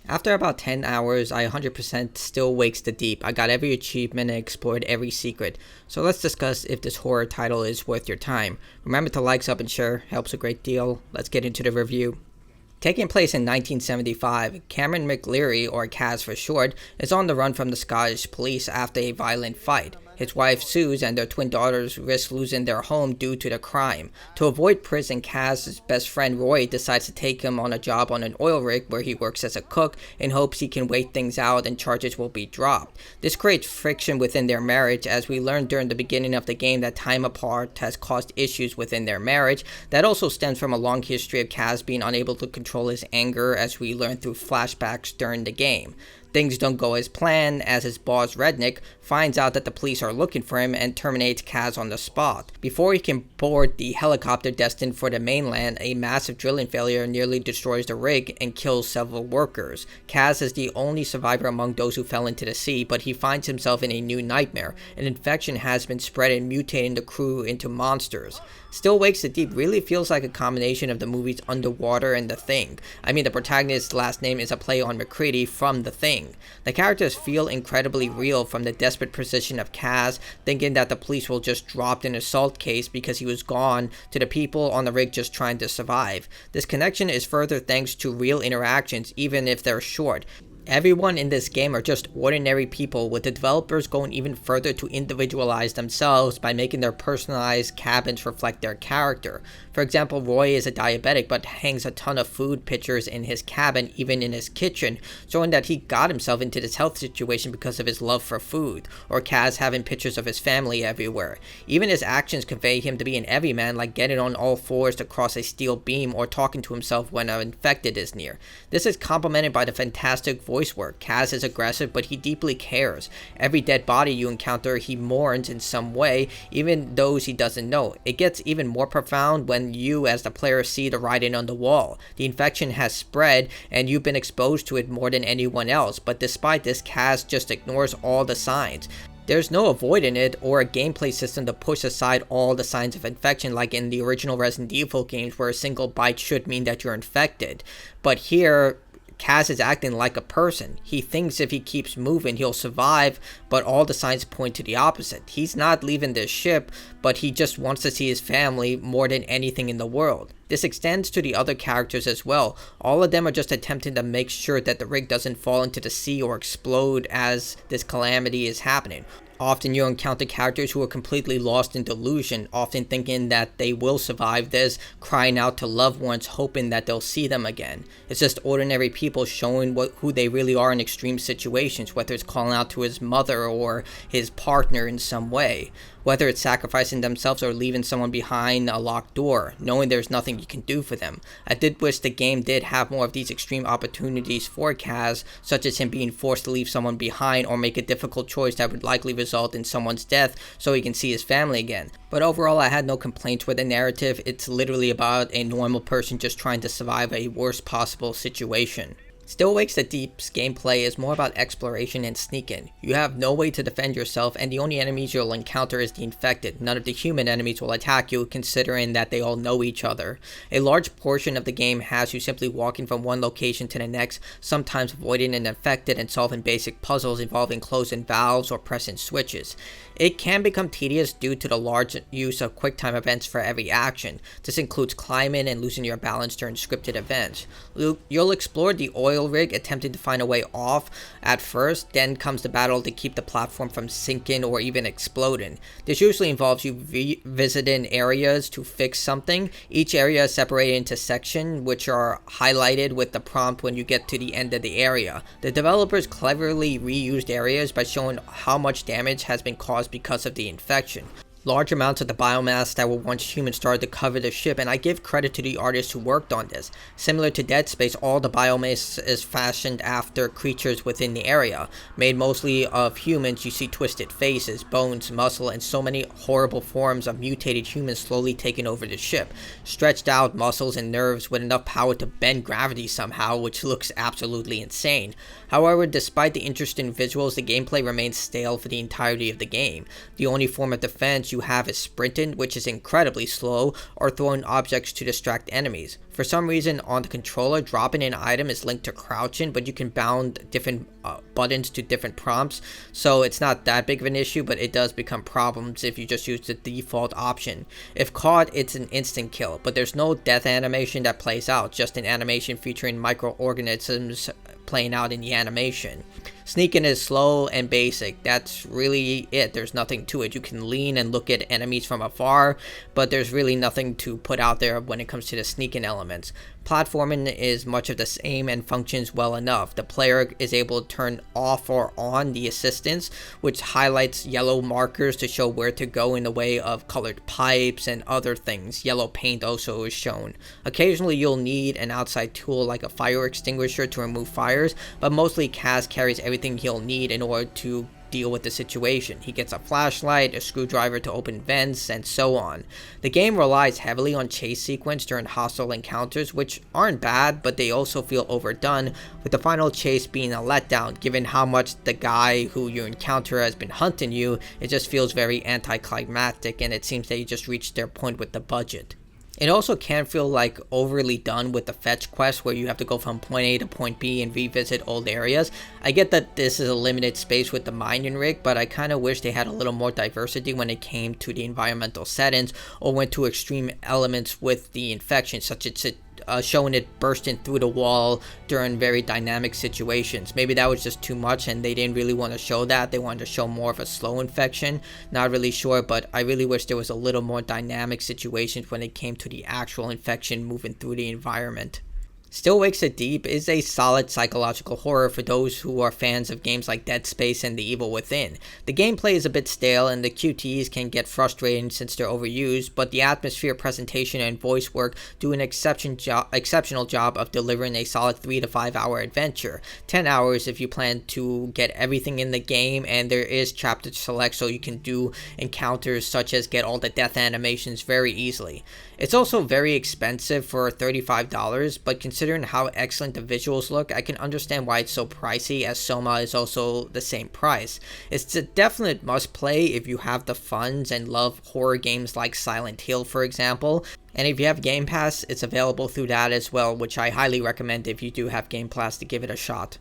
After about 10 hours, I 100% still wakes the deep. I got every achievement and explored every secret. So let's discuss if this horror title is worth your time. Remember to like, sub, and share. Helps a great deal. Let's get into the review. Taking place in 1975, Cameron McLeary, or Kaz for short, is on the run from the Scottish police after a violent fight. His wife Suze and their twin daughters risk losing their home due to the crime. To avoid prison, Kaz's best friend Roy decides to take him on a job on an oil rig where he works as a cook in hopes he can wait things out and charges will be dropped. This creates friction within their marriage, as we learned during the beginning of the game that time apart has caused issues within their marriage. That also stems from a long history of Kaz being unable to control his anger, as we learn through flashbacks during the game. Things don't go as planned, as his boss Rednick finds out that the police are looking for him and terminates Kaz on the spot. Before he can board the helicopter destined for the mainland, a massive drilling failure nearly destroys the rig and kills several workers. Kaz is the only survivor among those who fell into the sea, but he finds himself in a new nightmare. An infection has been spread and mutating the crew into monsters. Still Wakes the Deep really feels like a combination of the movies Underwater and The Thing. I mean, the protagonist's last name is a play on McCready from The Thing. The characters feel incredibly real, from the desperate position of Kaz, thinking that the police will just drop an assault case because he was gone, to the people on the rig just trying to survive. This connection is further thanks to real interactions, even if they're short. Everyone in this game are just ordinary people, with the developers going even further to individualize themselves by making their personalized cabins reflect their character. For example, Roy is a diabetic but hangs a ton of food pictures in his cabin, even in his kitchen, showing that he got himself into this health situation because of his love for food. Or Kaz having pictures of his family everywhere. Even his actions convey him to be an everyman, like getting on all fours to cross a steel beam or talking to himself when an infected is near. This is complemented by the fantastic voice work. Kaz is aggressive, but he deeply cares. Every dead body you encounter, he mourns in some way, even those he doesn't know. It gets even more profound when you, as the player, see the writing on the wall. The infection has spread, and you've been exposed to it more than anyone else, but despite this, Kaz just ignores all the signs. There's no avoiding it or a gameplay system to push aside all the signs of infection like in the original Resident Evil games, where a single bite should mean that you're infected. But here, Kaz is acting like a person. He thinks if he keeps moving, he'll survive, but all the signs point to the opposite. He's not leaving this ship, but he just wants to see his family more than anything in the world. This extends to the other characters as well. All of them are just attempting to make sure that the rig doesn't fall into the sea or explode as this calamity is happening. Often you encounter characters who are completely lost in delusion, often thinking that they will survive this, crying out to loved ones, hoping that they'll see them again. It's just ordinary people showing who they really are in extreme situations, whether it's calling out to his mother or his partner in some way. Whether it's sacrificing themselves or leaving someone behind a locked door, knowing there's nothing you can do for them. I did wish the game did have more of these extreme opportunities for Kaz, such as him being forced to leave someone behind or make a difficult choice that would likely result in someone's death so he can see his family again. But overall, I had no complaints with the narrative. It's literally about a normal person just trying to survive a worst possible situation. Still Wakes the Deep's gameplay is more about exploration and sneak-in. You have no way to defend yourself, and the only enemies you'll encounter is the infected. None of the human enemies will attack you, considering that they all know each other. A large portion of the game has you simply walking from one location to the next, sometimes avoiding an infected and solving basic puzzles involving closing valves or pressing switches. It can become tedious due to the large use of QuickTime events for every action. This includes climbing and losing your balance during scripted events. You'll explore the oil rig, attempting to find a way off at first, then comes the battle to keep the platform from sinking or even exploding. This usually involves you visiting areas to fix something. Each area is separated into sections, which are highlighted with the prompt when you get to the end of the area. The developers cleverly reused areas by showing how much damage has been caused because of the infection. Large amounts of the biomass that were once human started to cover the ship, and I give credit to the artists who worked on this. Similar to Dead Space, all the biomass is fashioned after creatures within the area. Made mostly of humans, you see twisted faces, bones, muscle, and so many horrible forms of mutated humans slowly taking over the ship. Stretched out muscles and nerves with enough power to bend gravity somehow, which looks absolutely insane. However, despite the interesting visuals, the gameplay remains stale for the entirety of the game. The only form of defense choice you have is sprinting, which is incredibly slow, or throwing objects to distract enemies. For some reason on the controller, dropping an item is linked to crouching, but you can bound different buttons to different prompts, so it's not that big of an issue, but it does become problems if you just use the default option. If caught, it's an instant kill, but there's no death animation that plays out, just an animation featuring microorganisms playing out in the animation. Sneaking is slow and basic. That's really it. There's nothing to it. You can lean and look at enemies from afar, but there's really nothing to put out there when it comes to the sneaking elements. Platforming is much of the same and functions well enough. The player is able to turn off or on the assistance, which highlights yellow markers to show where to go in the way of colored pipes and other things. Yellow paint also is shown. Occasionally you'll need an outside tool like a fire extinguisher to remove fires, but mostly Kaz carries everything he'll need in order to deal with the situation. He gets a flashlight, a screwdriver to open vents, and so on. The game relies heavily on chase sequence during hostile encounters, which aren't bad, but they also feel overdone, with the final chase being a letdown. Given how much the guy who you encounter has been hunting you, it just feels very anticlimactic, and it seems they just reached their point with the budget. It also can feel like overly done with the fetch quest where you have to go from point A to point B and revisit old areas. I get that this is a limited space with the mining rig, but I kind of wish they had a little more diversity when it came to the environmental settings or went to extreme elements with the infection, such as showing it bursting through the wall during very dynamic situations. Maybe that was just too much and they didn't really want to show that. They wanted to show more of a slow infection. Not really sure, but I really wish there was a little more dynamic situations when it came to the actual infection moving through the environment. Still Wakes the Deep is a solid psychological horror for those who are fans of games like Dead Space and The Evil Within. The gameplay is a bit stale and the QTEs can get frustrating since they're overused, but the atmosphere, presentation, and voice work do an exceptional job of delivering a solid 3 to 5 hour adventure. 10 hours if you plan to get everything in the game, and there is chapter to select so you can do encounters such as get all the death animations very easily. It's also very expensive for $35, but considering how excellent the visuals look, I can understand why it's so pricey, as Soma is also the same price. It's a definite must play if you have the funds and love horror games like Silent Hill, for example. And if you have Game Pass, it's available through that as well, which I highly recommend if you do have Game Pass to give it a shot.